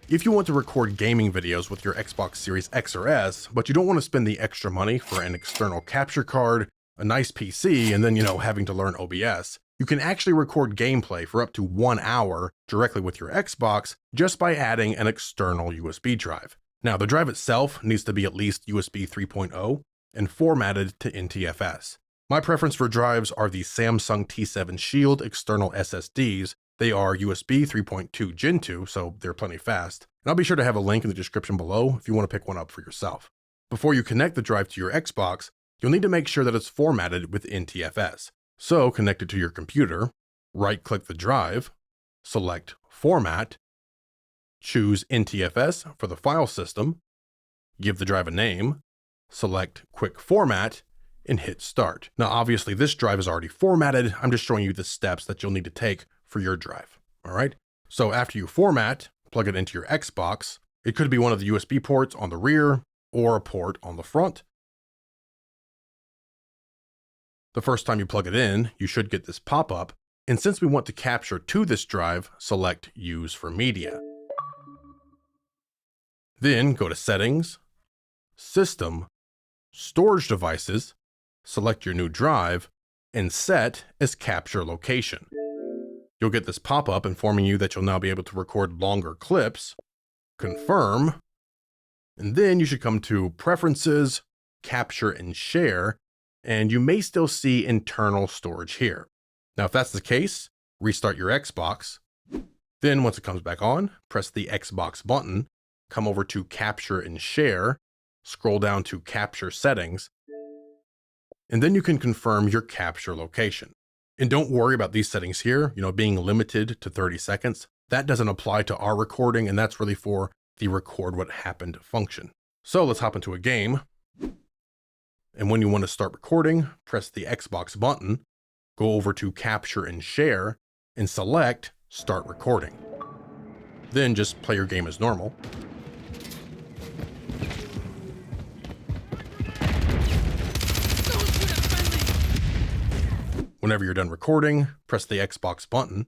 If you want to record gaming videos with your Xbox Series X or S, but you don't want to spend the extra money for an external capture card, a nice PC, and then, having to learn OBS, you can actually record gameplay for up to 1 hour directly with your Xbox just by adding an external USB drive. Now, the drive itself needs to be at least USB 3.0 and formatted to NTFS. My preference for drives are the Samsung T7 Shield external SSDs. They are USB 3.2 Gen 2, so they're plenty fast. And I'll be sure to have a link in the description below if you want to pick one up for yourself. Before you connect the drive to your Xbox, you'll need to make sure that it's formatted with NTFS. So connect it to your computer, right-click the drive, select Format, choose NTFS for the file system, give the drive a name, select Quick Format, and hit Start. Now obviously this drive is already formatted, I'm just showing you the steps that you'll need to take for your drive, alright? So after you format, plug it into your Xbox. It could be one of the USB ports on the rear, or a port on the front. The first time you plug it in, you should get this pop-up, and since we want to capture to this drive, select Use for Media. Then go to Settings, System, Storage Devices, select your new drive, and set as Capture Location. You'll get this pop-up informing you that you'll now be able to record longer clips, confirm, and then you should come to Preferences, Capture and Share, and you may still see internal storage here. Now, if that's the case, restart your Xbox. Then once it comes back on, press the Xbox button, come over to Capture and Share, scroll down to Capture Settings, and then you can confirm your capture location. And don't worry about these settings here, being limited to 30 seconds. That doesn't apply to our recording, and that's really for the record what happened function. So let's hop into a game. And when you want to start recording, press the Xbox button, go over to Capture and Share, and select Start Recording. Then just play your game as normal. Whenever you're done recording, press the Xbox button,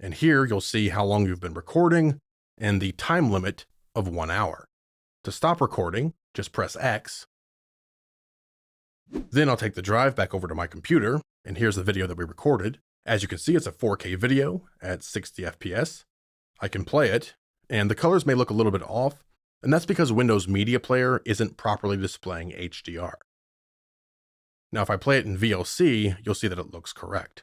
and here you'll see how long you've been recording and the time limit of 1 hour. To stop recording, just press X. Then I'll take the drive back over to my computer, and here's the video that we recorded. As you can see, it's a 4K video at 60 FPS. I can play it, and the colors may look a little bit off, and that's because Windows Media Player isn't properly displaying HDR. Now, if I play it in VLC, you'll see that it looks correct.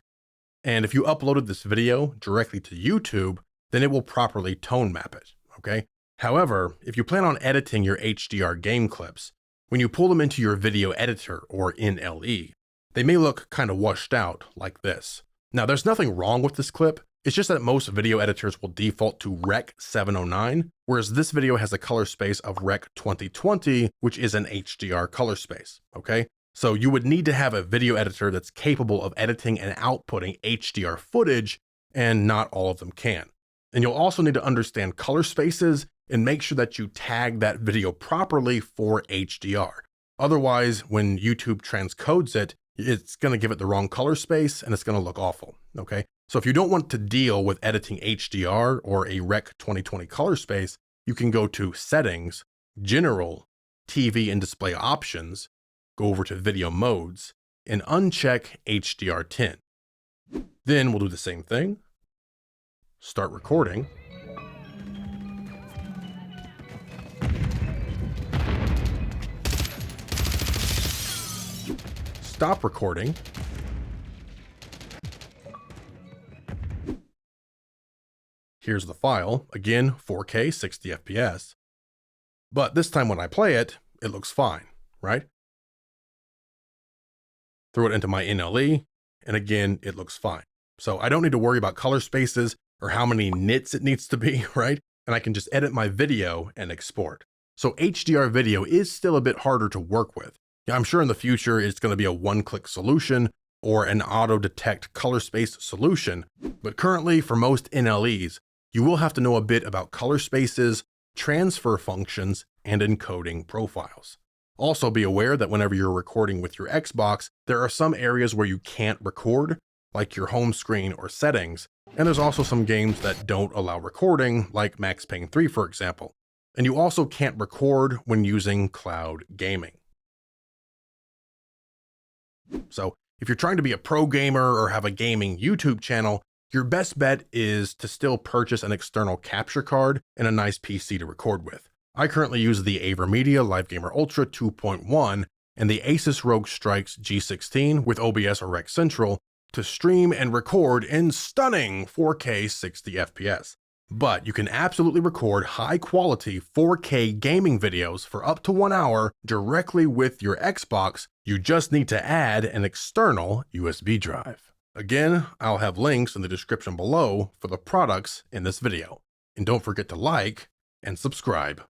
And if you uploaded this video directly to YouTube, then it will properly tone map it, okay? However, if you plan on editing your HDR game clips, when you pull them into your video editor or NLE, they may look kind of washed out like this. Now, there's nothing wrong with this clip. It's just that most video editors will default to Rec 709, whereas this video has a color space of Rec 2020, which is an HDR color space, okay? So you would need to have a video editor that's capable of editing and outputting HDR footage, and not all of them can. And you'll also need to understand color spaces and make sure that you tag that video properly for HDR. Otherwise, when YouTube transcodes it, it's going to give it the wrong color space and it's going to look awful, okay? So if you don't want to deal with editing HDR or a Rec 2020 color space, you can go to Settings, General, TV and Display Options, go over to Video Modes, and uncheck HDR10. Then we'll do the same thing. Start recording. Stop recording. Here's the file, again, 4K, 60 FPS. But this time when I play it, it looks fine, right? Throw it into my NLE, and again, it looks fine. So I don't need to worry about color spaces or how many nits it needs to be, right? And I can just edit my video and export. So HDR video is still a bit harder to work with. I'm sure in the future it's going to be a one-click solution or an auto-detect color space solution, but currently for most NLEs, you will have to know a bit about color spaces, transfer functions, and encoding profiles. Also be aware that whenever you're recording with your Xbox, there are some areas where you can't record like your home screen or settings, and there's also some games that don't allow recording, like Max Payne 3 for example. And you also can't record when using cloud gaming. So if you're trying to be a pro gamer or have a gaming YouTube channel, your best bet is to still purchase an external capture card and a nice PC to record with. I currently use the AverMedia LiveGamer Ultra 2.1 and the Asus ROG Strix G16 with OBS or Rec Central to stream and record in stunning 4K 60 FPS. But you can absolutely record high-quality 4K gaming videos for up to 1 hour directly with your Xbox. You just need to add an external USB drive. Again, I'll have links in the description below for the products in this video. And don't forget to like and subscribe.